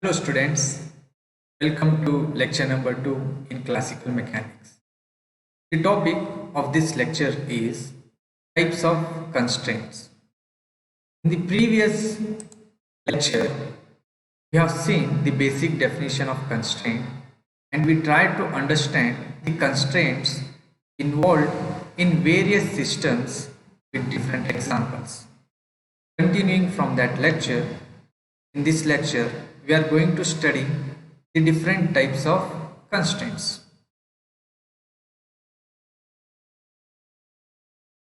Hello students, welcome to lecture number 2 in classical mechanics. The topic of this lecture is types of constraints. In the previous lecture, we have seen the basic definition of constraint and we tried to understand the constraints involved in various systems with different examples. Continuing from that lecture, in this lecture, we are going to study the different types of constraints.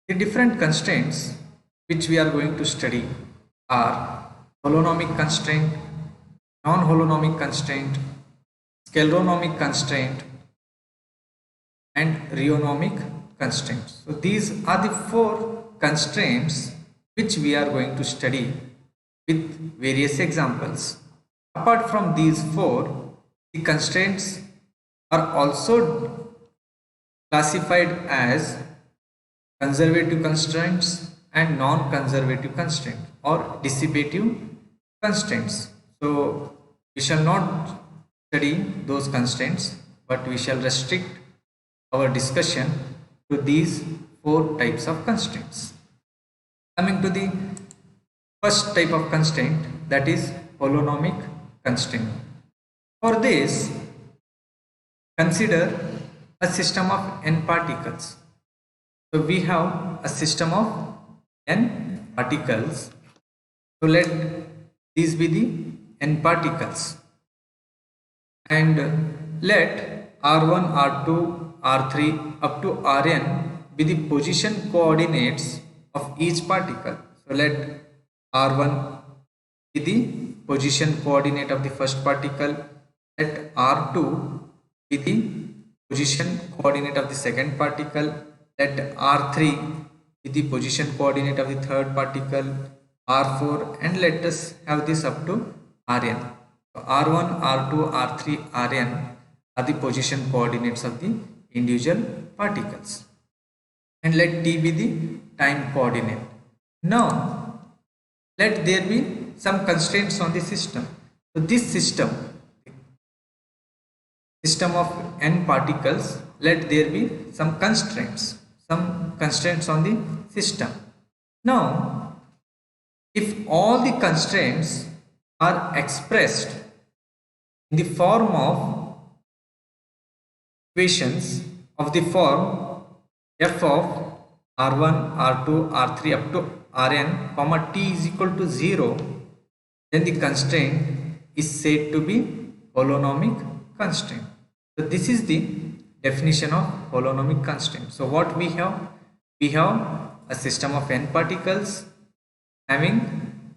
The different constraints which we are going to study are holonomic constraint, non-holonomic constraint, scaleronomic constraint, and rheonomic constraints. So these are the four constraints which we are going to study with various examples. Apart from these four, the constraints are also classified as conservative constraints and non-conservative constraints or dissipative constraints. So we shall not study those constraints, but we shall restrict our discussion to these four types of constraints. Coming to the first type of constraint, that is holonomic constraint. For this, consider a system of n particles. So we have a system of n particles. So let these be the n particles and let r1, r2, r3 up to rn be the position coordinates of each particle. So let r1 be the position coordinate of the first particle, let r2 be the position coordinate of the second particle, let r3 be the position coordinate of the third particle, r4, and let us have this up to rn. So r1, r2, r3, rn are the position coordinates of the individual particles, and let t be the time coordinate. Now let there be some constraints on the system. So this system of n particles, let there be some constraints on the system. Now if all the constraints are expressed in the form of equations of the form f of r1, r2, r3 up to rn comma t is equal to 0, then the constraint is said to be holonomic constraint. So this is the definition of holonomic constraint. So what we have? We have a system of n particles having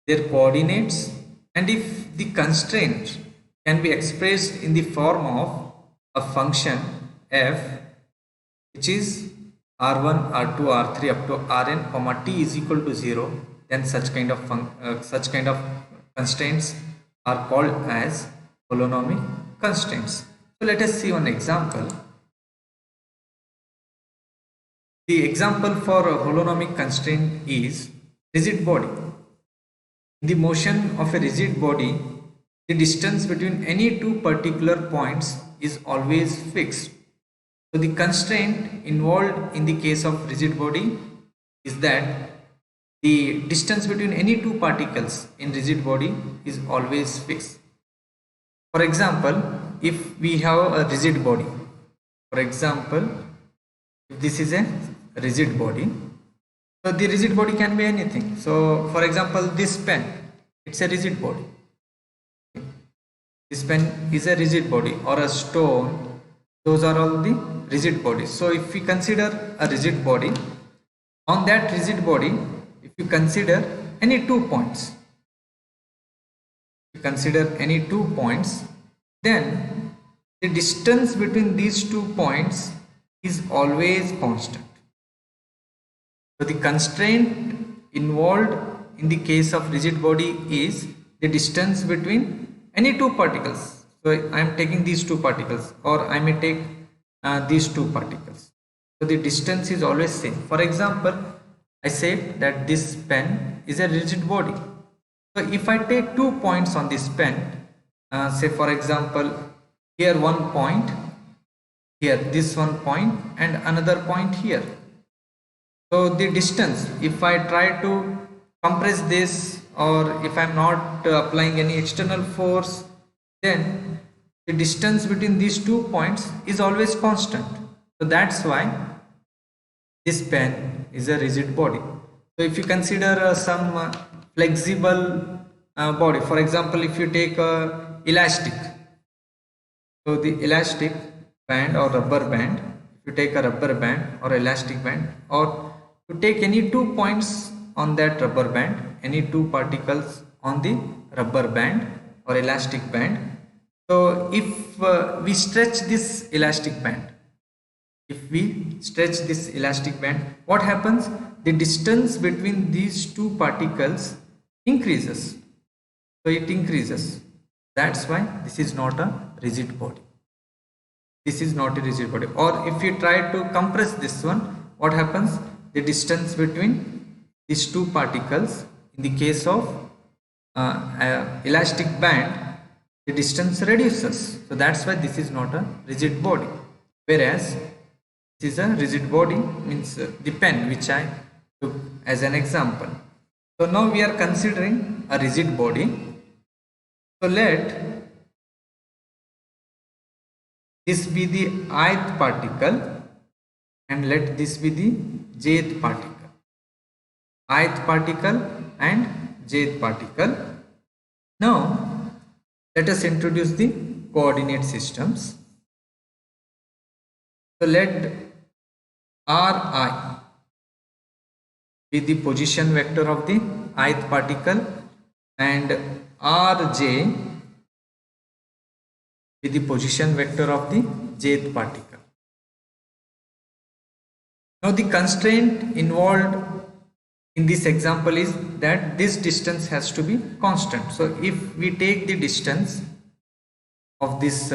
their coordinates, and if the constraint can be expressed in the form of a function f which is r1, r2, r3 up to rn comma t is equal to 0, then such kind of constraints are called as holonomic constraints. So let us see one example. The example for a holonomic constraint is rigid body. In the motion of a rigid body, the distance between any two particular points is always fixed. So the constraint involved in the case of rigid body is that the distance between any two particles in rigid body is always fixed. For example, if we have a rigid body, for example, if this is a rigid body, so the rigid body can be anything. So for example, this pen, it's a rigid body. This pen is a rigid body, or a stone, those are all the rigid bodies. So if we consider a rigid body, on that rigid body, if you consider any 2 points, then the distance between these 2 points is always constant. So the constraint involved in the case of rigid body is the distance between any two particles. So I am taking these two particles, or I may take these two particles. So the distance is always same. For example, I said that this pen is a rigid body. So if I take 2 points on this pen, say for example, here one point, here this one point, and another point here. So the distance, if I try to compress this, or if I'm not applying any external force, then the distance between these 2 points is always constant. So that's why this pen is a rigid body. So if you consider some flexible body, for example, if you take a elastic, so the elastic band or rubber band, if you take a rubber band or elastic band, or to take any 2 points on that rubber band, any two particles on the rubber band or elastic band. So if we stretch this elastic band, if we stretch this elastic band, what happens? The distance between these two particles increases. So it increases. That's why this is not a rigid body. This is not a rigid body. Or if you try to compress this one, what happens? The distance between these two particles, in the case of elastic band, the distance reduces. So that's why this is not a rigid body. Whereas this is a rigid body, means the pen which I took as an example. So now we are considering a rigid body. So let this be the ith particle and let this be the jth particle. Ith particle and jth particle. Now let us introduce the coordinate systems. So let Ri be the position vector of the ith particle and Rj be the position vector of the jth particle. Now the constraint involved in this example is that this distance has to be constant. So if we take the distance of this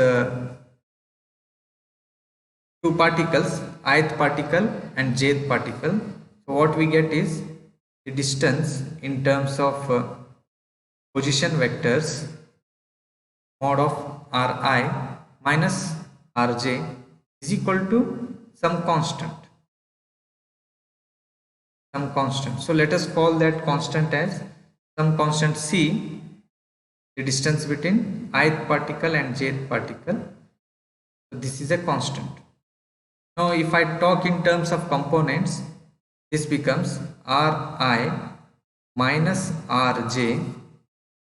two particles, ith particle and jth particle, so what we get is the distance in terms of position vectors mod of Ri minus Rj is equal to some constant. So let us call that constant as some constant c, the distance between ith particle and jth particle. So this is a constant. Now if I talk in terms of components, this becomes Ri minus Rj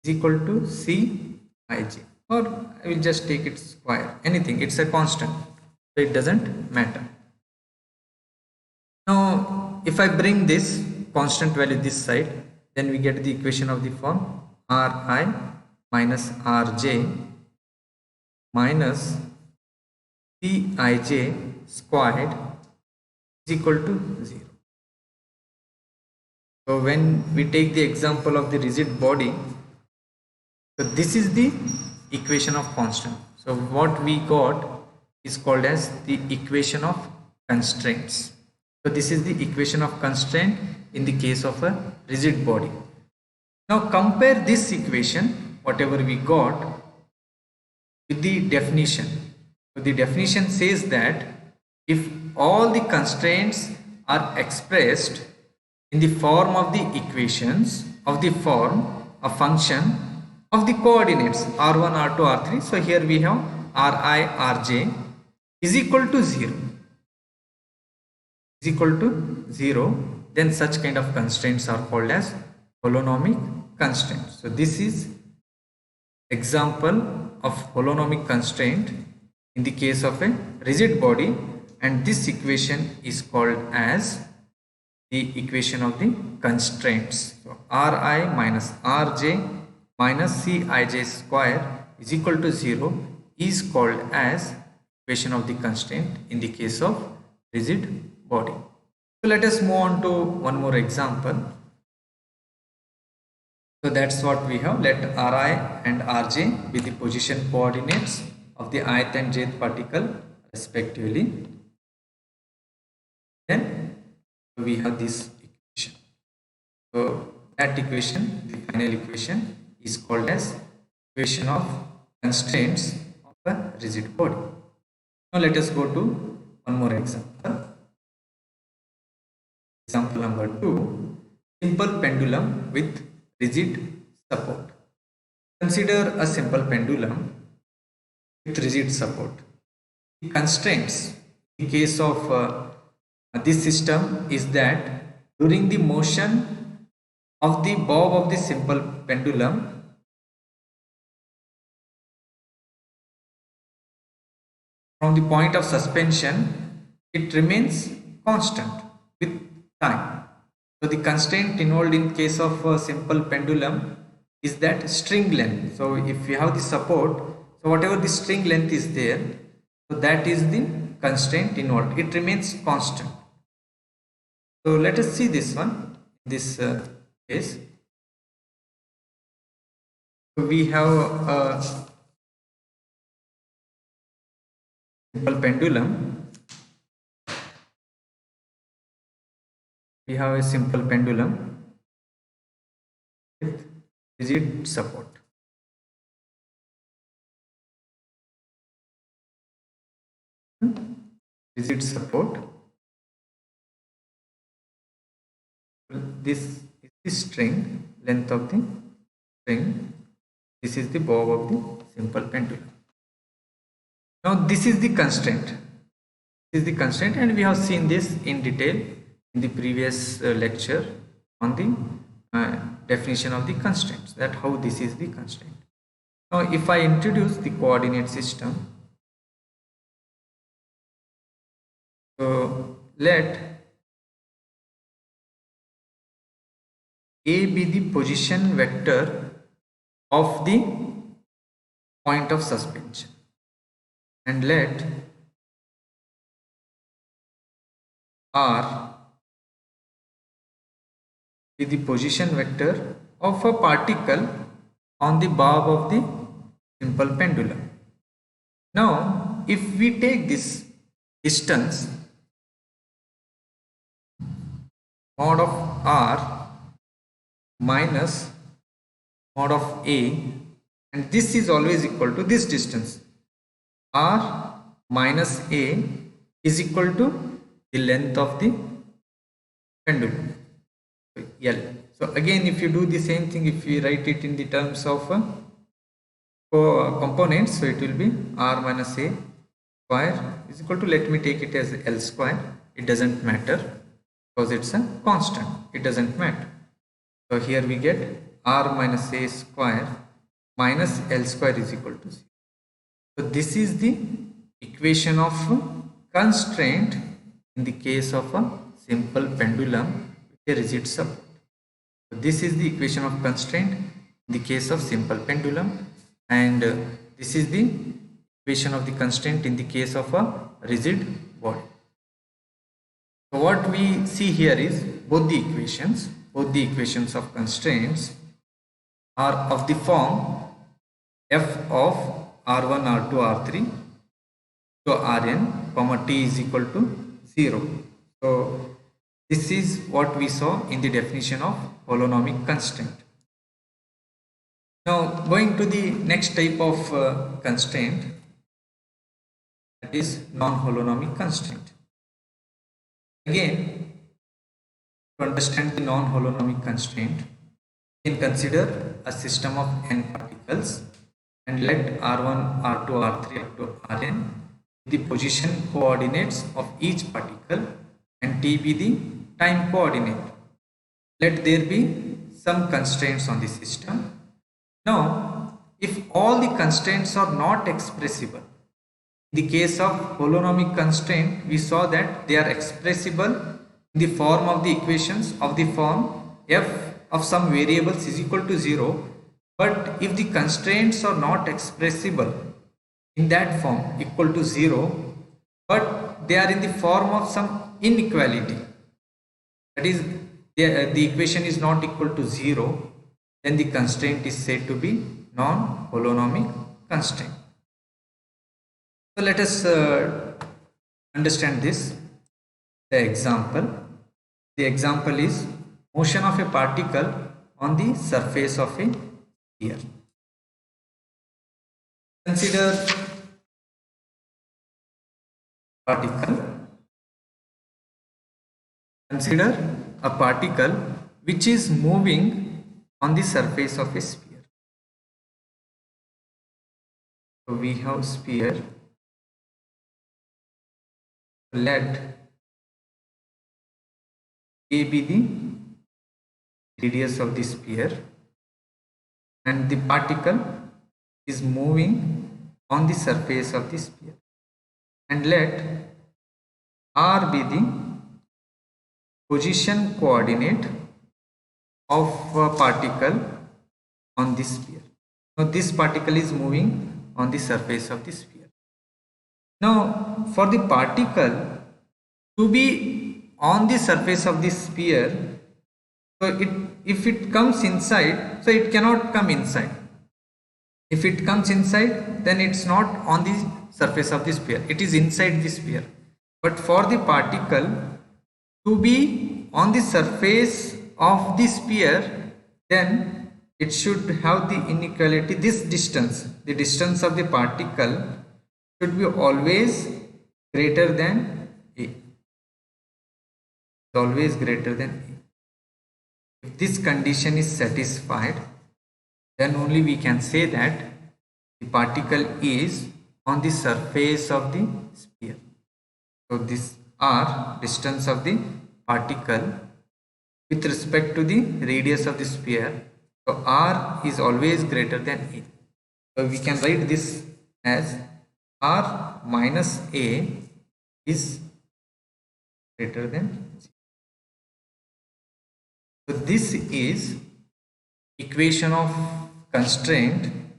is equal to Cij, or I will just take it square, anything, it's a constant, so it doesn't matter. Now if I bring this constant value this side, then we get the equation of the form Ri minus Rj minus Cij squared is equal to 0. So when we take the example of the rigid body, so this is the equation of constant. So what we got is called as the equation of constraints. So this is the equation of constraint in the case of a rigid body. Now compare this equation, whatever we got, with the definition. So the definition says that if all the constraints are expressed in the form of the equations of the form a function of the coordinates r1, r2, r3. So here we have Ri, Rj is equal to 0. Is equal to 0. Then such kind of constraints are called as holonomic constraints. So this is example of holonomic constraint in the case of a rigid body, and this equation is called as the equation of the constraints. So Ri minus Rj minus Cij square is equal to 0 is called as equation of the constraint in the case of rigid body. So let us move on to one more example. So that's what we have. Let Ri and Rj be the position coordinates of the ith and jth particle respectively. Then we have this equation. So that equation, the final equation, is called as equation of constraints of a rigid body. Now let us go to one more example. Example number 2, simple pendulum with rigid support. Consider a simple pendulum with rigid support. The constraints in case of this system is that during the motion of the bob of the simple pendulum, from the point of suspension, it remains constant with time. So the constraint involved in case of a simple pendulum is that string length. So if you have the support, so whatever the string length is there, so that is the constraint involved. It remains constant. So let us see this one. This case, we have a simple pendulum. We have a simple pendulum with rigid support. Rigid support. This is the string, length of the string. This is the bob of the simple pendulum. Now this is the constraint. This is the constraint, and we have seen this in detail in the previous lecture on the definition of the constraints, that how this is the constraint. Now if I introduce the coordinate system, so let A be the position vector of the point of suspension, and let R be the position vector of a particle on the bob of the simple pendulum. Now if we take this distance mod of R minus mod of A, and this is always equal to this distance, R minus A is equal to the length of the pendulum, L. So again, if you do the same thing, if we write it in the terms of components, so it will be R minus A square is equal to, let me take it as L square, it doesn't matter because it's a constant, it doesn't matter. So here we get R minus A square minus L square is equal to 0. So this is the equation of constraint in the case of a simple pendulum with a rigid support. So this is the equation of constraint in the case of simple pendulum, and this is the equation of the constraint in the case of a rigid body. So what we see here is both the equations of constraints are of the form f of r1, r2, r3 to rn, comma t is equal to 0. So this is what we saw in the definition of holonomic constraint. Now going to the next type of constraint, that is non-holonomic constraint. Again, to understand the non-holonomic constraint, we can consider a system of n particles and let r1, r2, r3 up to rn the position coordinates of each particle and t be the time coordinate. Let there be some constraints on the system. Now, if all the constraints are not expressible, in the case of holonomic constraint, we saw that they are expressible in the form of the equations of the form f of some variables is equal to 0. But if the constraints are not expressible in that form equal to 0, but they are in the form of some inequality, that is the equation is not equal to 0, then the constraint is said to be non-holonomic constraint. So let us understand this. The example is motion of a particle on the surface of a sphere. Consider particle. Consider a particle which is moving on the surface of a sphere. So we have sphere. Let A be the radius of the sphere and the particle is moving on the surface of the sphere, and let R be the position coordinate of a particle on the sphere. Now this particle is moving on the surface of the sphere. Now for the particle to be on the surface of the sphere, so if it comes inside, so it cannot come inside. If it comes inside, then it's not on the surface of the sphere, it is inside the sphere. But for the particle to be on the surface of the sphere, then it should have the inequality, this distance, the distance of the particle should be always greater than A. Always greater than A. If this condition is satisfied, then only we can say that the particle is on the surface of the sphere. So this R, distance of the particle with respect to the radius of the sphere. So R is always greater than A. So we can write this as R minus A is greater than 0. So this is equation of constraint in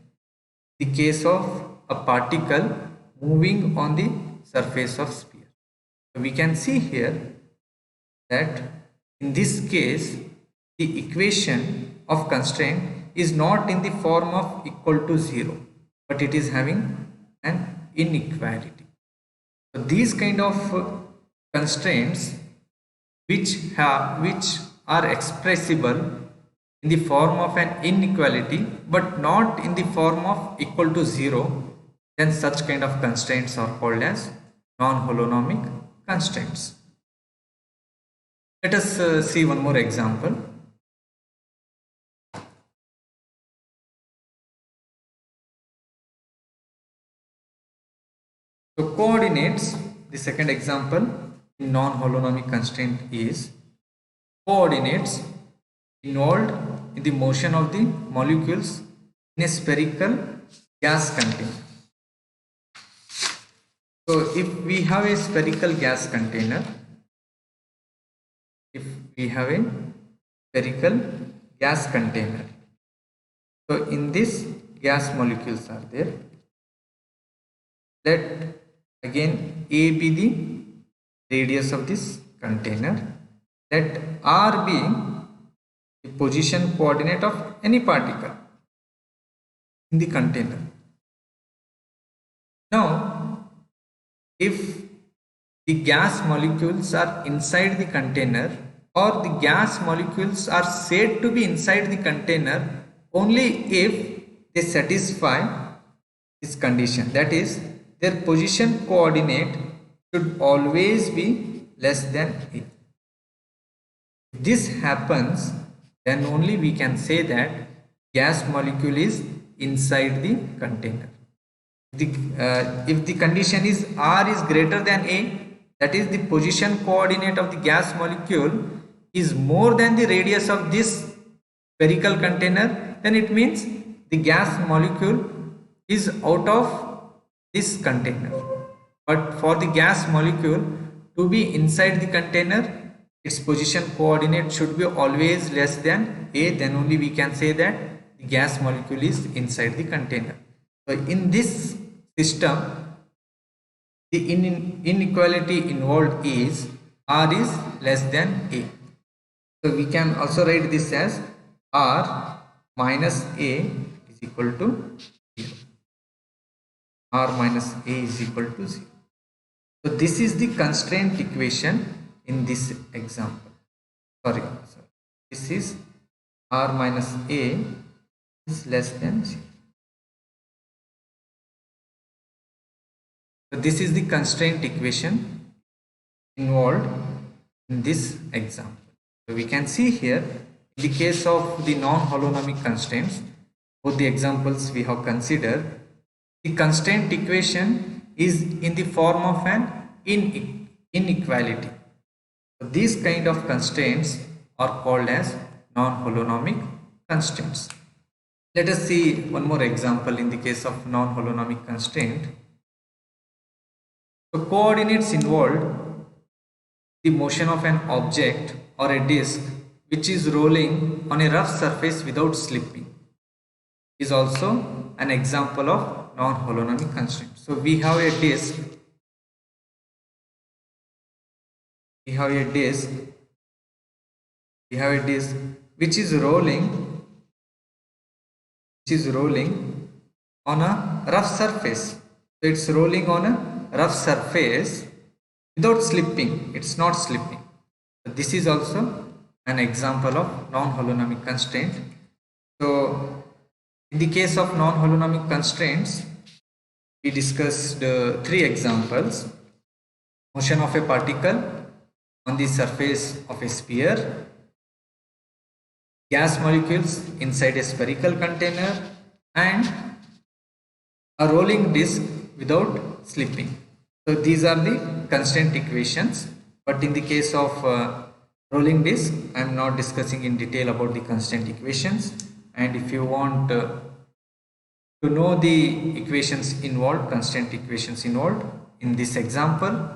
the case of a particle moving on the surface of sphere. So we can see here that in this case the equation of constraint is not in the form of equal to 0, but it is having an inequality. So these kind of constraints which are expressible in the form of an inequality but not in the form of equal to 0, then such kind of constraints are called as non-holonomic constraints. Let us see one more example. So coordinates, the second example in non-holonomic constraint is coordinates involved in the motion of the molecules in a spherical gas container. So if we have a spherical gas container, so in this gas molecules are there. Let again A be the radius of this container. Let R be the position coordinate of any particle in the container. Now, if the gas molecules are inside the container or the gas molecules are said to be inside the container only if they satisfy this condition, that is, their position coordinate should always be less than A. If this happens, then only we can say that gas molecule is inside the container. If the condition is R is greater than A, that is the position coordinate of the gas molecule is more than the radius of this spherical container, then it means the gas molecule is out of this container. But for the gas molecule to be inside the container, its position coordinate should be always less than A, then only we can say that the gas molecule is inside the container. So in this system, the inequality involved is R is less than A. So we can also write this as R minus A is equal to 0. R minus A is equal to 0. So this is the constraint equation in this example. This is r minus a is less than 0. So this is the constraint equation involved in this example. So we can see here, in the case of the non-holonomic constraints, both the examples we have considered, the constraint equation is in the form of an inequality. So these kind of constraints are called as non-holonomic constraints. Let us see one more example in the case of non-holonomic constraint. So coordinates involved the motion of an object or a disk which is rolling on a rough surface without slipping is also an example of non-holonomic constraint. So we have a disk, which is rolling on a rough surface. So it's rolling on a rough surface without slipping. It's not slipping. So this is also an example of non-holonomic constraint. So in the case of non-holonomic constraints, we discussed 3 examples: motion of a particle on the surface of a sphere, gas molecules inside a spherical container, and a rolling disk without slipping. So these are the constraint equations, but in the case of rolling disk, I am not discussing in detail about the constraint equations. And if you want to know the equations involved, constraint equations involved in this example,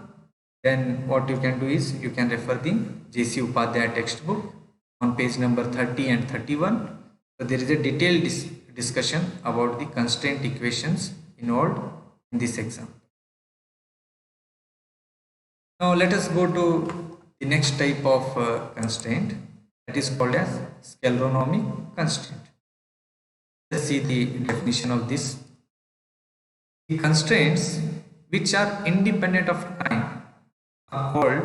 then what you can do is you can refer the J.C. Upadhyaya textbook on page number 30 and 31. So there is a detailed discussion about the constraint equations involved in this example. Now let us go to the next type of constraint, that is called as scleronomic constraint. Let's see the definition of this. The constraints which are independent of time are called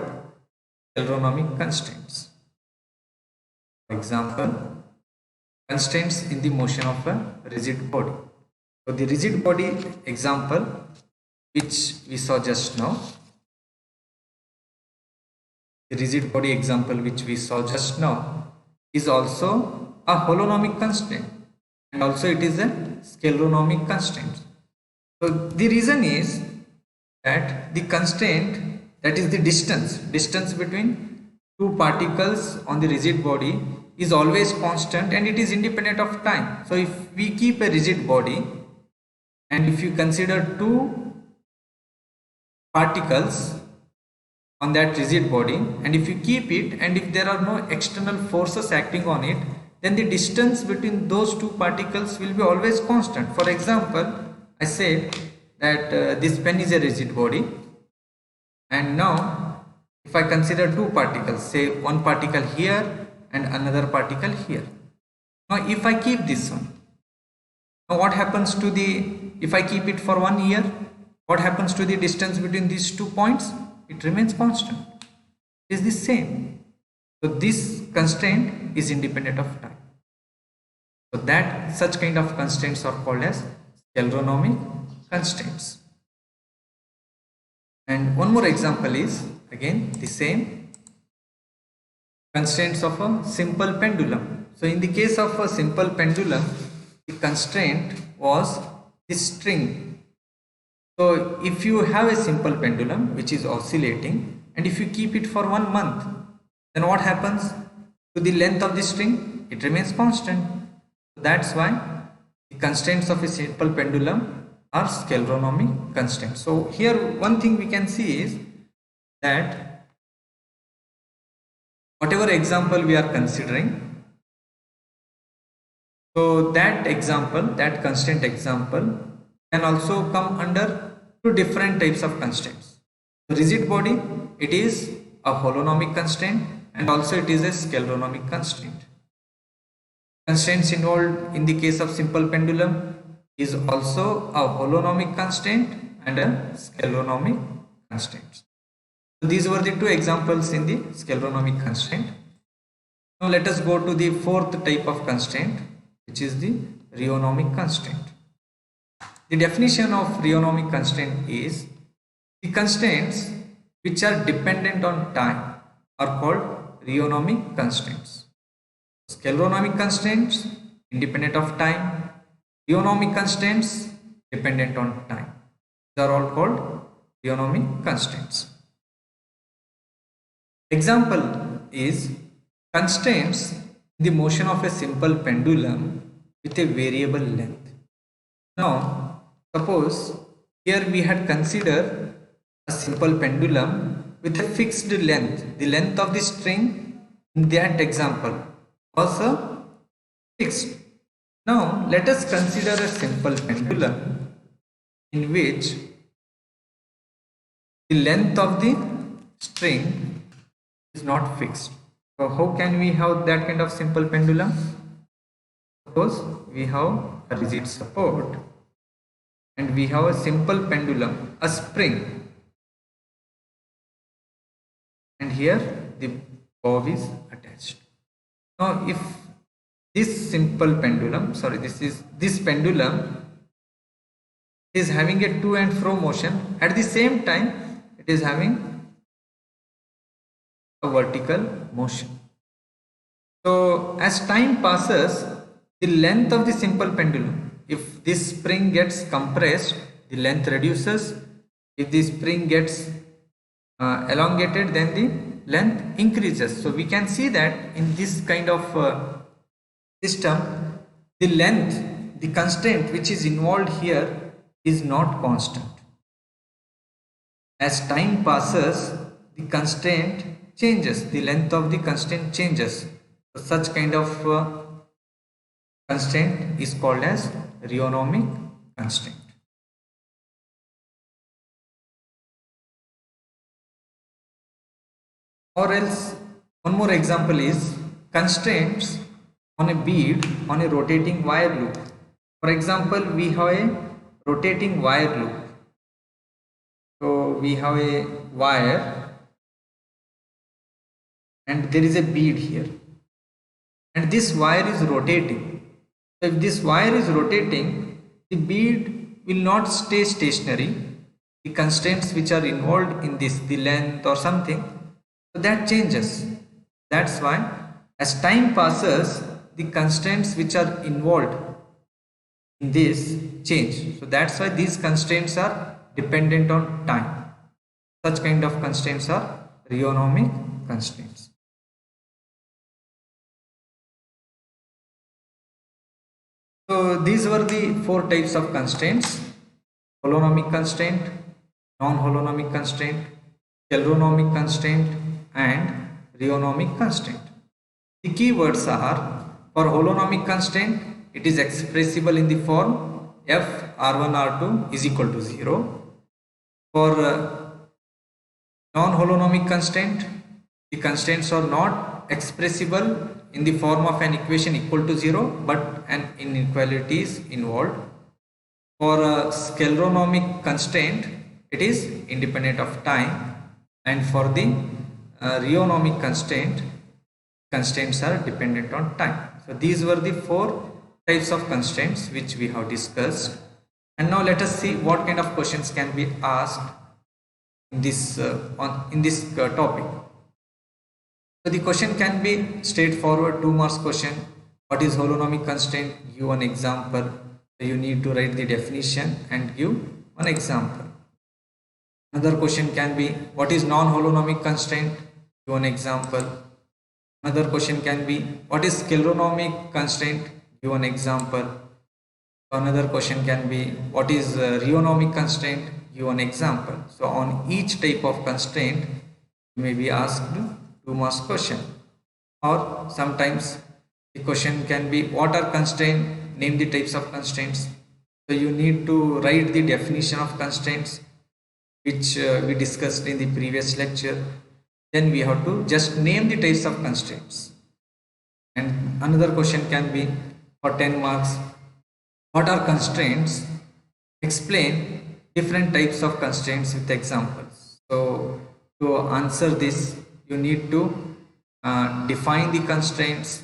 scleronomic constraints. For example, constraints in the motion of a rigid body. So the rigid body example which we saw just now, is also a holonomic constraint, and also it is a scleronomic constraint. So the reason is that the constraint, that is the distance between two particles on the rigid body, is always constant and it is independent of time. So if we keep a rigid body and if you consider two particles on that rigid body, and if you keep it and if there are no external forces acting on it, then the distance between those two particles will be always constant. For example, I said that this pen is a rigid body, and now if I consider two particles, say one particle here and another particle here. Now if I keep this one, now what happens to if I keep it for 1 year, what happens to the distance between these 2 points? It remains constant. It is the same. So this constraint is independent of time. So that such kind of constraints are called as scleronomic constraints. And one more example is again the same, constraints of a simple pendulum. So in the case of a simple pendulum, the constraint was the string. So if you have a simple pendulum which is oscillating, and if you keep it for 1 month, then what happens to the length of the string? It remains constant. That's why the constraints of a simple pendulum are scleronomic constraints. So here one thing we can see is that whatever example we are considering, so that example, that constraint example, can also come under 2 different types of constraints. The rigid body, it is a holonomic constraint, and also it is a scleronomic constraint. Constraints involved in the case of simple pendulum is also a holonomic constraint and a scleronomic constraint. So these were the 2 examples in the scleronomic constraint. Now let us go to the fourth type of constraint, which is the rheonomic constraint. The definition of rheonomic constraint is the constraints which are dependent on time are called rheonomic constraints. Scaleronomic constraints independent of time, rheonomic constraints dependent on time. These are all called rheonomic constraints. Example is constraints in the motion of a simple pendulum with a variable length. Now, suppose here we had considered a simple pendulum with a fixed length. The length of the string in that example was fixed. Now, let us consider a simple pendulum in which the length of the string is not fixed. So how can we have that kind of simple pendulum? Suppose we have a rigid support and we have a simple pendulum, a spring, and here the bob is attached. Now if this simple pendulum, this pendulum is having a to and fro motion, at the same time it is having a vertical motion. So as time passes, the length of the simple pendulum, if this spring gets compressed, the length reduces. If the spring gets elongated, then the length increases. So we can see that in this kind of system, the length, the constraint which is involved here is not constant. As time passes, the constraint changes, the length of the constraint changes. So such kind of constraint is called as rheonomic constraint. Or else one more example is constraints on a bead on a rotating wire loop. For example, we have a rotating wire loop. So we have a wire and there is a bead here, and this wire is rotating. So if this wire is rotating, the bead will not stay stationary. The constraints which are involved in this, the length or something, so that changes. That's why as time passes, the constraints which are involved in this change. So that's why these constraints are dependent on time. Such kind of constraints are rheonomic constraints. So these were the four types of constraints: holonomic constraint, non-holonomic constraint, scaleronomic constraint, and rheonomic constraint. The keywords are: for holonomic constraint, it is expressible in the form f r1 r2 is equal to 0. For non-holonomic constraint, the constraints are not expressible in the form of an equation equal to 0, but an inequality is involved. For a scaleronomic constraint, it is independent of time, and for the rheonomic constraint, constraints are dependent on time. So these were the four types of constraints which we have discussed, and now let us see what kind of questions can be asked in this topic. So the question can be straightforward 2 marks question. What is holonomic constraint? Give one example. So you need to write the definition and give one example. Another question can be what is non-holonomic constraint? Give one example. Another question can be what is scaleronomic constraint? Give one example. Another question can be what is rheonomic constraint? Give one example. So on each type of constraint you may be asked 2 marks question, or sometimes the question can be what are constraints, name the types of constraints. So you need to write the definition of constraints which we discussed in the previous lecture. Then we have to just name the types of constraints. And another question can be for 10 marks, what are constraints? Explain different types of constraints with examples. So to answer this, you need to define the constraints.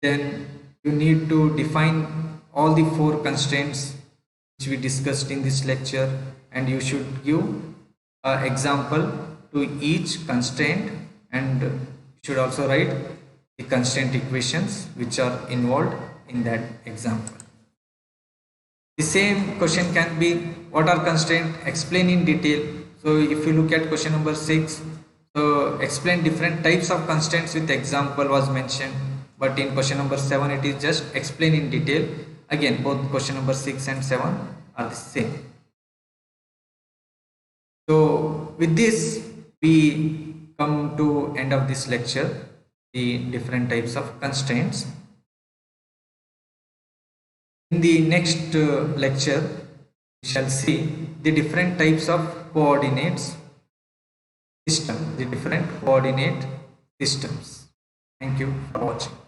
Then you need to define all the 4 constraints which we discussed in this lecture, and you should give an example to each constraint, and you should also write the constraint equations which are involved in that example. The same question can be, what are constraints? Explain in detail. So if you look at question number 6, so explain different types of constraints with example was mentioned, but in question number 7 it is just explain in detail. Again, both question number 6 and 7 are the same. So with this we come to end of this lecture, the different types of constraints. In the next lecture we shall see the different types of coordinates system, the different coordinate systems. Thank you for watching.